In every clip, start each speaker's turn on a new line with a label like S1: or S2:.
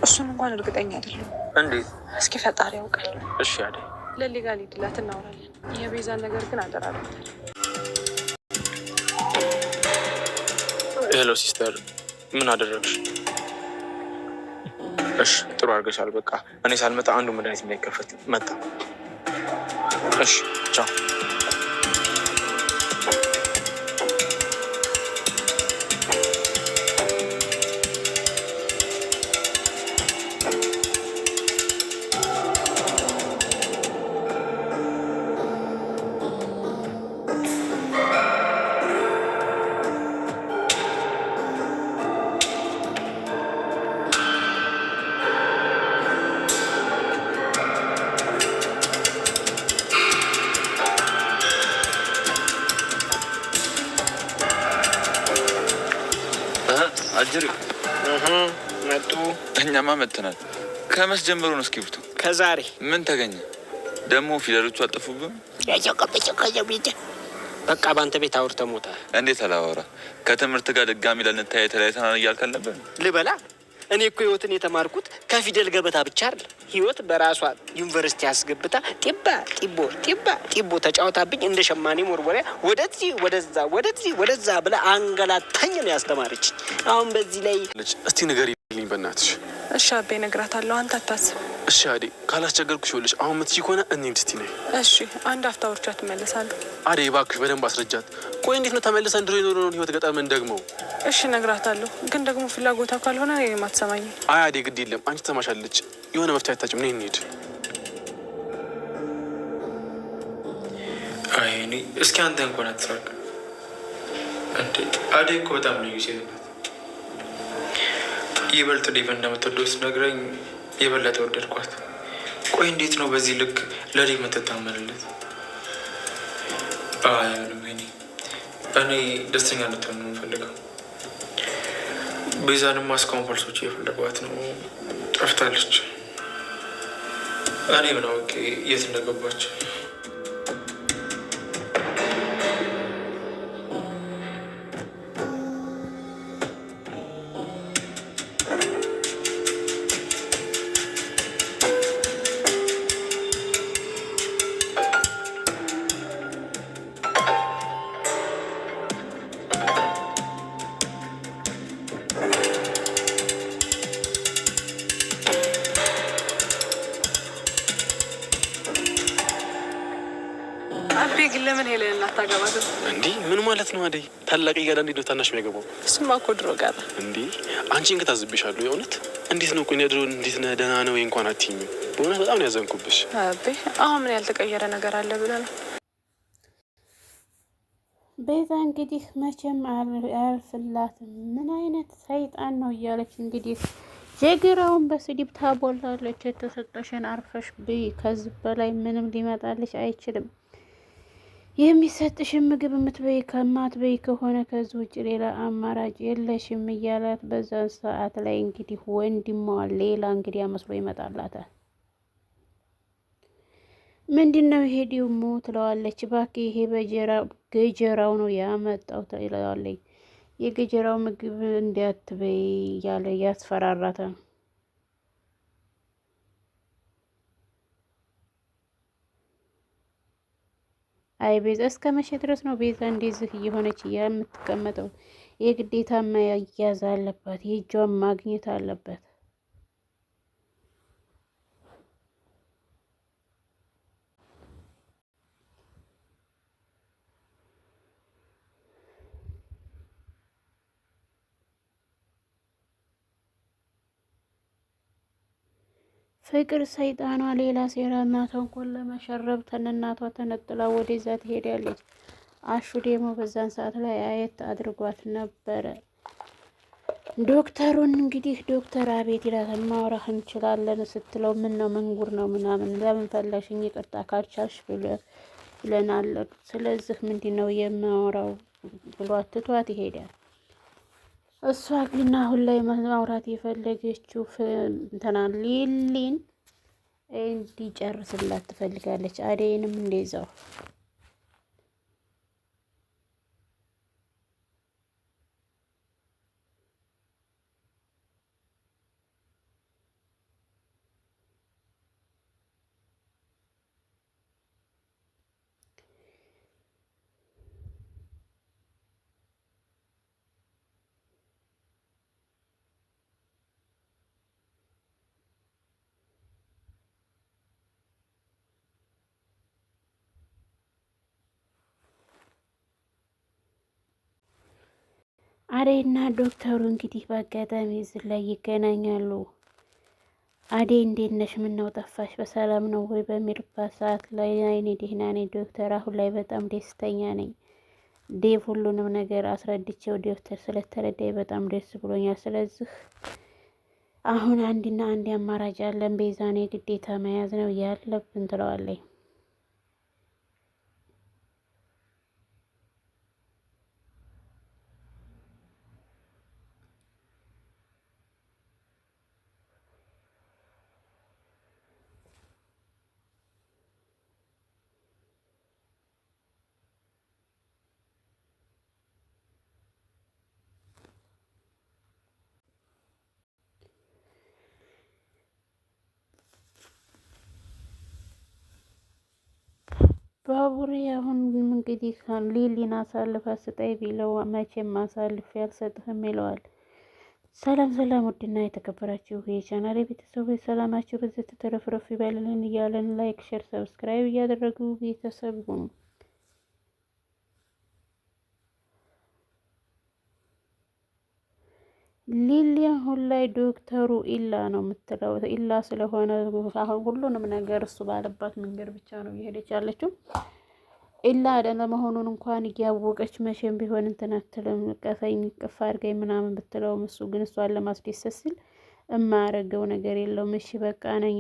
S1: እሱን እንኳን እርግጠኛ አይደለም።
S2: እንዴት?
S1: እስኪ ፈጣሪ ያውቃል።
S2: እሺ አደይ፣
S1: ለሊጋል ሂድላት እናወራለን። የቤዛን ነገር ግን አደራርበታል።
S2: ሄሎ ሲስተር፣ ምን አደረግሽ? እሺ ጥሩ አድርገሻል። በቃ እኔ ሳልመጣ አንዱ መድኃኒት እንዳይከፈት መጣ። እሺ ቻው።
S3: አጅሪ
S2: መጡ።
S3: እኛማ መጥተናል። ከመስ ጀምሮ ነው እስክሪብቱ?
S2: ከዛሬ
S3: ምን ተገኘ ደግሞ? ፊደሎቹ አልጠፉብም?
S2: በቃ በአንተ ቤት አውርተህ ሞታ።
S3: እንዴት አላወራ? ከትምህርት ጋር ድጋሚ ለንታይ ተለያይተናል እያልክ አልነበር?
S2: ልበላ እኔ እኮ ህይወትን የተማርኩት ከፊደል ገበታ ብቻ አይደል። ህይወት በራሷ ዩኒቨርሲቲ አስገብታ ጢቦ ተጫወታብኝ እንደ ሸማኔ ሞርቦሪያ ወደዚህ ወደዛ ብላ አንገላታኝ ነው ያስተማረች። አሁን በዚህ ላይ
S4: እስቲ ንገሪልኝ በእናትሽ።
S1: እሺ አቤ እነግራታለሁ፣ አንተ አታስብ።
S4: እሺ አዴ፣ ካላስቸገርኩሽ ይኸውልሽ አሁን የምትችይ ከሆነ እንሂድ እስቲ ነይ።
S1: እሺ አንድ አፍታ ወርቻ ትመለሳለሁ።
S4: አዴ እባክሽ በደንብ አስረጃት። ቆይ እንዴት ነው ተመልሰን ድሮ የኖረውን ህይወት ገጠር ምን ደግሞ?
S1: እሺ እነግራታለሁ፣ ግን ደግሞ ፍላጎታ ካልሆነ እኔም አትሰማኝም።
S4: አይ አዴ ግድ የለም አንቺ ትሰማሻለች። የሆነ መፍትሄ አታጭም። ነይ እንሂድ።
S2: አይ እኔ እስኪ አንተ እንኳን አትሳቅ እንዴ። አዴ እኮ በጣም ልዩ ሴት ናት። ይበልጥ ዴቭ እንደምትወደው ስትነግረኝ የበለጠ ወደድኳት። ቆይ እንዴት ነው በዚህ ልክ ለዴቭ የምትታመንለት? አይ ምንም እኔ ደስተኛ እንድትሆን ነው የምፈልገው። ቤዛንም እስካሁን ፖሊሶች እየፈለጓት ነው፣ ጠፍታለች። እኔ ምን አውቄ የት እንደገባች።
S1: አቤ ግን ለምን ሄለን እናታገባትም?
S4: እንዲህ ምን ማለት ነው አደይ? ታላቅ እያለ እንዴት ነው ታናሽ የሚያገባው?
S1: እሱማ እኮ ድሮ ቀረ።
S4: እንዲህ አንቺን ከታዝብሻለሁ የእውነት። እንዴት ነው? ቆይ ድሮ እንዴት ነህ ደህና ነው ወይ እንኳን አትይኝም? በእውነት በጣም ነው ያዘንኩብሽ።
S1: አቤ አሁን ምን ያልተቀየረ ነገር አለ ብለህ ነው?
S5: ቤዛ እንግዲህ መቼም አያልፍላትም። ምን አይነት ሰይጣን ነው እያለች እንግዲህ ጀግራውን በስድብ ታቦላለች። የተሰጠሽን አርፈሽ ብይ፣ ከዚህ በላይ ምንም ሊመጣልሽ አይችልም። የሚሰጥሽን ምግብ የምትበይ ከማትበይ ከሆነ ከዚህ ውጭ ሌላ አማራጭ የለሽም እያላት በዛን ሰዓት ላይ እንግዲህ ወንድሟ ሌላ እንግዲህ መስሎ ይመጣላታል። ምንድን ነው ይሄ ደግሞ ትለዋለች። እባክህ ይሄ ገጀራው ነው ያመጣው ትለዋለች። የገጀራው ምግብ እንዳትበይ እያለ ያስፈራራታል። አይ ቤዛ እስከ መቼ ድረስ ነው ቤዛ እንደዚህ እየሆነች የምትቀመጠው? የግዴታ መያዝ አለባት፣ የእጇን ማግኘት አለበት። ፍቅር ሰይጣኗ ሌላ ሴራና ተንኮል ለመሸረብ ተነናቷ ተነጥላ ወደዛ ትሄዳለች። አሹ ደግሞ በዛን ሰዓት ላይ አየት አድርጓት ነበረ። ዶክተሩን እንግዲህ ዶክተር አቤት ይላታል። ማውራህ እንችላለን ስትለው ምን ነው መንጉር ነው ምናምን ለምን ፈለሽኝ? ይቅርታ ካልቻልሽ ብለናል። ስለዚህ ምንድን ነው የማወራው ብሏት ትቷት ይሄዳል። እሷ ግን አሁን ላይ ማውራት የፈለገችው እንትና ሊሊን እንዲጨርስላት ትፈልጋለች። አደይንም እንደዛው። አደይና ዶክተሩ እንግዲህ በአጋጣሚ እዚህ ላይ ይገናኛሉ። አደይ እንዴት ነሽ? ምነው ጠፋሽ? በሰላም ነው ወይ በሚልባት ሰዓት ላይ አይኔ ደህና ነኝ ዶክተር፣ አሁን ላይ በጣም ደስተኛ ነኝ። ዴቭ ሁሉንም ነገር አስረድቼው ዶክተር ስለተረዳኝ በጣም ደስ ብሎኛል። ስለዚህ አሁን አንድና አንድ አማራጭ አለን፣ ቤዛን የግዴታ መያዝ ነው ያለብን ትለዋለች። ባቡሬ አሁን እንግዲህ ሊሊን አሳልፈ ስጠኝ ቢለው መቼም አሳልፌ አልሰጥህም ይለዋል። ሰላም ሰላም፣ ውድና የተከበራችሁ የቻናል ቤተሰቦች ሰላማችሁ በዚህ ተረፍረፍ ይበልልን እያለን ላይክ፣ ሼር፣ ሰብስክራይብ እያደረጉ ቤተሰብ ሁኑ። ሊሊ አሁን ላይ ዶክተሩ ኢላ ነው የምትለው። ኢላ ስለሆነ አሁን ሁሉንም ነገር እሱ ባለባት መንገድ ብቻ ነው እየሄደች ያለችው። ኢላ ለመሆኑን እንኳን እያወቀች መቼም ቢሆን እንትን አትልም። ቀፈኝ ቅፍ አድርገኝ ምናምን ብትለውም እሱ ግን እሷን ለማስደሰት ሲል የማያደርገው ነገር የለውም። እሺ በቃ ነኝ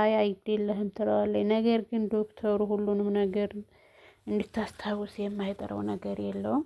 S5: አይ አይደለህም ትለዋለች። ነገር ግን ዶክተሩ ሁሉንም ነገር እንድታስታውስ የማይጠራው ነገር የለውም።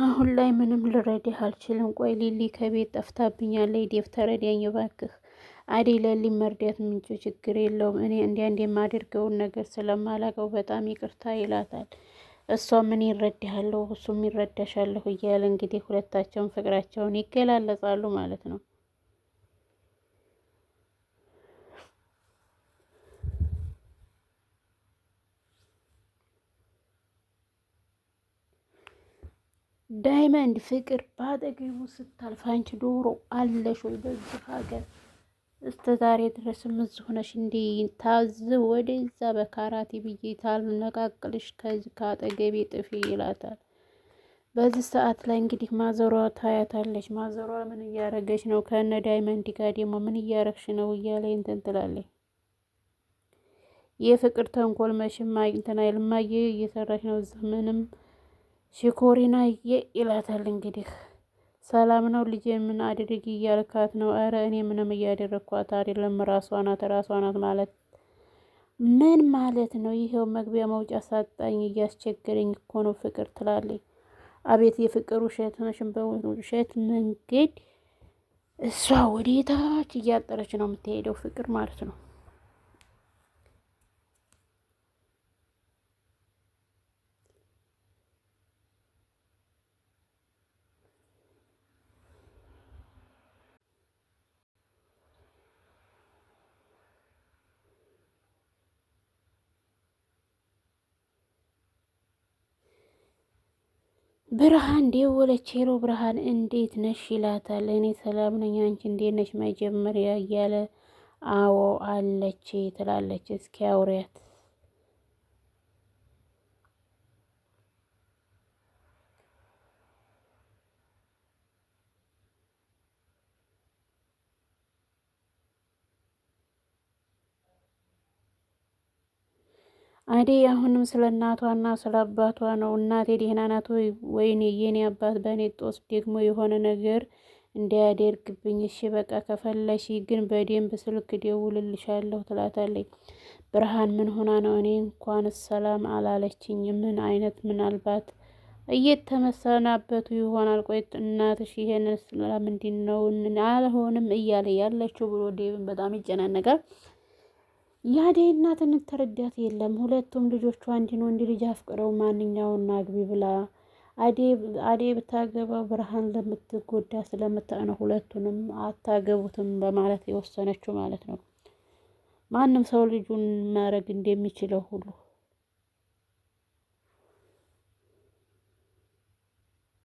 S5: አሁን ላይ ምንም ልረዳህ አልችልም። ቆይ ሊሊ ከቤት ጠፍታብኛለች። ዴቭ ተረዳኝ እባክህ። አደይ ለሊ መርዳት ምንጭ ችግር የለውም እኔ እንዲያ የማደርገውን ነገር ስለማላውቀው በጣም ይቅርታ ይላታል። እሷ ምን ይረዳሃለሁ እሱም ይረዳሻለሁ እያለ እንግዲህ ሁለታቸውን ፍቅራቸውን ይገላለጻሉ ማለት ነው። ዳይመንድ ፍቅር በአጠገቡ ስታልፍ አንቺ ዶሮ አለሽ ወይ በዚህ ሀገር እስከ ዛሬ ድረስ ምዝ ሆነሽ እንዲ ታዝ ወደዛ በካራቴ ብዬ ታልነቃቅልሽ ከዚህ ከአጠገቤ ጥፊ ይላታል። በዚህ ሰዓት ላይ እንግዲህ ማዘሯ ታያታለች። ማዘሯ ምን እያረገች ነው? ከነ ዳይመንድ ጋር ደግሞ ምን እያረግሽ ነው እያለ እንትን ትላለች። የፍቅር ተንኮል መሽማ እንትና ይልማየ እየሰራች ነው እዚህ ምንም ሽኮሪና ይላታል። እንግዲህ ሰላም ነው ልጄ ምን አድርጊ እያልካት ነው? አረ እኔ ምንም እያደረግኳት አይደለም ራሷ ናት ማለት ምን ማለት ነው? ይሄው መግቢያ መውጫ ሳጣኝ እያስቸገረኝ እኮ ነው ፍቅር ትላለች። አቤት የፍቅር ውሸት ነሽን! በውሸት መንገድ እሷ ወዴታች እያጠረች ነው የምትሄደው ፍቅር ማለት ነው። ብርሃን ደወለች። ሄሎ ብርሃን እንዴት ነሽ ይላታል። እኔ ሰላም ነኝ አንቺ እንዴት ነሽ መጀመሪያ እያለ አዎ አለች ትላለች። እስኪ አውሪያት አደይ አሁንም ስለ እናቷና ስለ አባቷ ነው። እናቴ ደህና ናት ወይ? ወይኔ የኔ አባት በእኔ ጦስ ደግሞ የሆነ ነገር እንዲያደርግብኝ። እሺ በቃ ከፈለሽ ግን በደንብ ስልክ ደውልልሻለሁ ትላታለች። ብርሃን ምን ሆና ነው? እኔ እንኳን ሰላም አላለችኝ። ምን አይነት ምናልባት እየተመሰናበቱ ይሆናል። ቆይ እናትሽ ይሄንን ስለምንድን ነው አልሆንም እያለ ያለችው ብሎ ዴቭን በጣም ይጨናነቃል። የአደይ እናትን ተረዳት የለም። ሁለቱም ልጆቿ አንድን ወንድ ልጅ አፍቅረው ማንኛውን አግቢ ብላ አደይ ብታገባው ብርሃን ለምትጎዳ ስለምታነው ሁለቱንም አታገቡትም በማለት የወሰነችው ማለት ነው። ማንም ሰው ልጁን ማድረግ እንደሚችለው ሁሉ